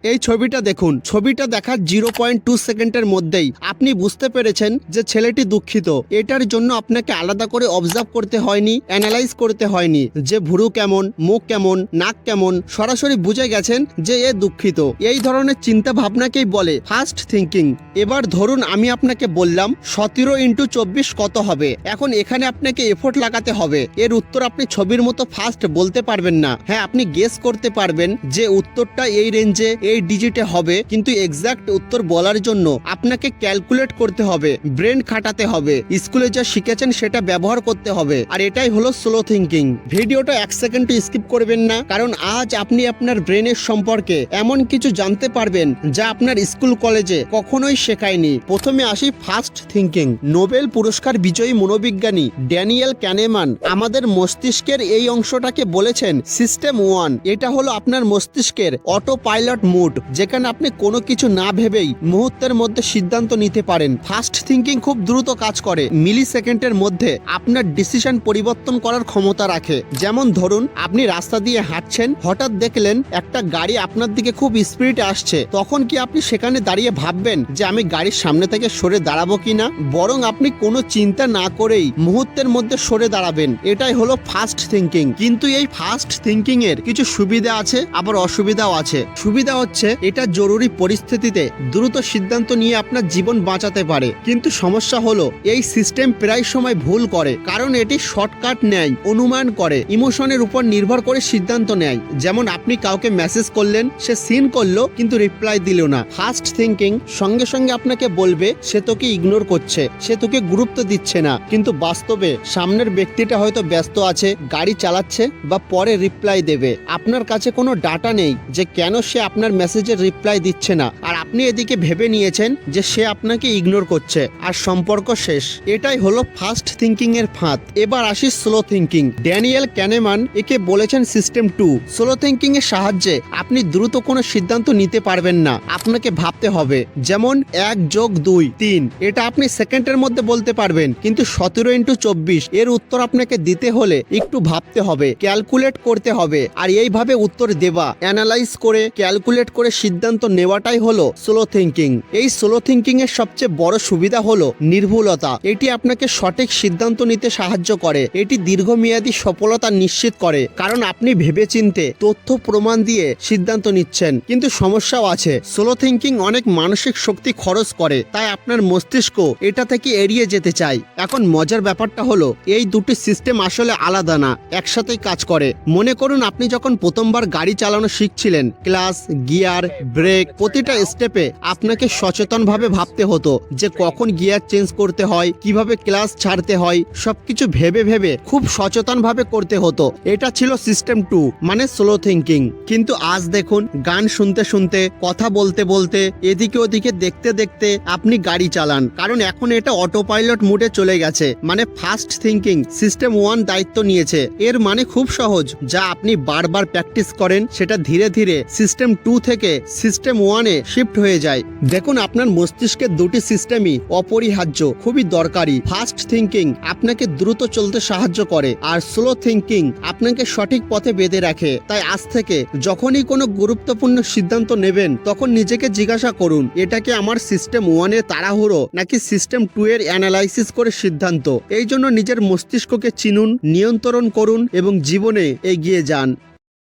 এই ছবিটা দেখুন, ছবিটা দেখার 0.2 সেকেন্ডের মধ্যেই আপনি বুঝতে পেরেছেন যে ছেলেটি দুঃখিত। এটার জন্য আপনাকে আলাদা করে অবজার্ভ করতে হয়নি, অ্যানালাইজ করতে হয়নি যে ভুরু কেমন, মুখ কেমন, নাক কেমন, সরাসরি বুঝে গেছেন যে এ দুঃখিত। এই ধরনের চিন্তা ভাবনাকেই বলে ফাস্ট থিঙ্কিং। এবার ধরুন আমি আপনাকে বললাম 17x24 কত হবে। এখন এখানে আপনাকে এফোর্ট লাগাতে হবে। এর উত্তর আপনি ছবির মতো ফাস্ট বলতে পারবেন না। হ্যাঁ, আপনি গেস করতে পারবেন যে উত্তরটা এই রেঞ্জে এই ডিজিটে হবে, কিন্তু এক্সাক্ট উত্তর বলার জন্য আপনাকে ক্যালকুলেট করতে হবে, ব্রেন খাটাতে হবে, স্কুলে যা শিখেছেন সেটা ব্যবহার করতে হবে। আর এটাই হলো স্লো থিঙ্কিং। ভিডিওটা 1 সেকেন্ড স্কিপ করবেন না, কারণ আজ আপনি আপনার ব্রেনের সম্পর্কে এমন কিছু জানতে পারবেন যা আপনার স্কুল কলেজে কখনোই শেখায়নি। প্রথমে আসি ফাস্ট থিঙ্কিং। নোবেল পুরস্কার বিজয়ী মনোবিজ্ঞানী ড্যানিয়েল ক্যানেমান আমাদের মস্তিষ্কের এই অংশটাকে বলেছেন সিস্টেম 1। এটা হলো আপনার মস্তিষ্কের অটো পাইলট মুড, যেখানে আপনি কোনো কিছু না ভেবেই মুহূর্তের মধ্যে সিদ্ধান্ত নিতে পারেন। ফাস্ট থিঙ্কিং খুব দ্রুত কাজ করে, মিলি সেকেন্ডের মধ্যে আপনার ডিসিশন পরিবর্তন করার ক্ষমতা রাখে। যেমন ধরুন আপনি রাস্তা দিয়ে হাঁটছেন, হঠাৎ দেখলেন একটা গাড়ি আপনার দিকে খুব স্পিডে আসছে। তখন কি আপনি সেখানে দাঁড়িয়ে ভাববেন যে আমি গাড়ির সামনে থেকে সরে দাঁড়াবো কিনা? বরং আপনি কোনো চিন্তা না করেই মুহূর্তের মধ্যে সরে দাঁড়াবেন। এটাই হলো ফাস্ট থিঙ্কিং। কিন্তু এই ফাস্ট থিঙ্কিং এর কিছু সুবিধা আছে, আবার অসুবিধাও আছে। সুবিধা হচ্ছে এটা জরুরি পরিস্থিতিতে দ্রুত সিদ্ধান্ত নিয়ে আপনার জীবন বাঁচাতে পারে, কিন্তু সমস্যা হলো এই সিস্টেম প্রায় সময় ভুল করে, কারণ এটি শর্টকাট নেয়, অনুমান করে, ইমোশনের উপর নির্ভর করে সিদ্ধান্ত নেয়। যেমন আপনি কাউকে মেসেজ করলেন, সে সিন করলো কিন্তু রিপ্লাই দিল না। ফাস্ট থিঙ্কিং সঙ্গে সঙ্গে আপনাকে বলবে সে তোকে ইগনোর করছে, সে তোকে গুরুত্ব দিচ্ছে না, কিন্তু বাস্তবে সামনের ব্যক্তিটা হয়তো ব্যস্ত আছে, গাড়ি চালাচ্ছে বা পরে রিপ্লাই দেবে। আপনার কাছে কোনো ডাটা নেই যে কেন সে আপনার মেসেজের রিপ্লাই দিচ্ছে না, আর আপনি এদিকে ভেবে নিয়েছেন যে সে আপনাকে ইগনোর করছে, আর সম্পর্ক শেষ। এটাই হলো ফাস্ট থিঙ্কিং এর ফাঁদ। এবার আসি স্লো থিঙ্কিং। ড্যানিয়েল ক্যানেমান একে বলেছেন সিস্টেম 2। স্লো থিঙ্কিং এর সাহায্যে আপনি দ্রুত কোনো সিদ্ধান্ত নিতে পারবেন না, আপনাকে ভাবতে হবে। যেমন 1+2 3, এটা আপনি সেকেন্ডের মধ্যে বলতে পারবেন, কিন্তু 17x24 এর উত্তর আপনাকে দিতে হলে একটু ভাবতে হবে, ক্যালকুলেট করতে হবে। আর এইভাবে উত্তর দেওয়া, অ্যানালাইজ করে ক্যালকুলেট করে সিদ্ধান্ত নেওয়াটাই হলো স্লো থিঙ্কিং। এই স্লো থিঙ্কিং এর সবচেয়ে বড় সুবিধা হলো নির্ভুলতা। এটি আপনাকে সঠিক সিদ্ধান্ত নিতে সাহায্য করে, এটি দীর্ঘমেয়াদী সফলতা নিশ্চিত করে, কারণ আপনি ভেবেচিন্তে তথ্য প্রমাণ দিয়ে সিদ্ধান্ত নিচ্ছেন। কিন্তু সমস্যাও আছে, স্লো থিঙ্কিং অনেক মানসিক শক্তি খরচ করে, তাই আপনার মস্তিষ্ক এটা থেকে এড়িয়ে যেতে চায়। এখন মজার ব্যাপারটা হলো এই দুটি সিস্টেম আসলে আলাদা না, একসাথেই কাজ করে। মনে করুন আপনি যখন প্রথমবার গাড়ি চালানো শিখছিলেন, ক্লাস, গিয়ার, ব্রেক, প্রতিটা স্টেপে আপনাকে সচেতনভাবে ভাবতে হতো যে কখন গিয়ার চেঞ্জ করতে হয়, কিভাবে ক্লাস ছাড়তে হয়, সবকিছু ভেবে ভেবে খুব সচেতনভাবে করতে হতো। এটা ছিল সিস্টেম 2, মানে স্লো থিঙ্কিং। কিন্তু আজ দেখুন, গান শুনতে শুনতে, কথা বলতে বলতে, এদিকে ওদিকে দেখতে দেখতে আপনি গাড়ি চালান, কারণ এখন এটা অটো পাইলট মুডে চলে গেছে। মানে ফাস্ট থিঙ্কিং সিস্টেম 1 দায়িত্ব নিয়েছে। এর মানে খুব সহজ, যা আপনি বারবার প্র্যাকটিস করেন সেটা ধীরে ধীরে সিস্টেম 2 থেকে সিস্টেম 1 এ শিফট হয়ে যায়। দেখুন, আপনার মস্তিষ্কের দুটি সিস্টেমই অপরিহার্য, খুবই দরকারি। ফাস্ট থিঙ্কিং আপনাকে দ্রুত চলতে সাহায্য করে, আর স্লো থিঙ্কিং আপনাকে সঠিক পথে বেঁধে রাখে। তাই আজ থেকে যখনই কোনো গুরুত্বপূর্ণ সিদ্ধান্ত নেবেন, তখন নিজেকে জিজ্ঞাসা করুন, এটা কি আমার সিস্টেম 1 এর তাড়াহুড়ো নাকি সিস্টেম 2 এর অ্যানালাইসিস করে সিদ্ধান্ত। এই জন্য নিজের মস্তিষ্ককে চিনুন, নিয়ন্ত্রণ করুন এবং জীবনে এগিয়ে যান।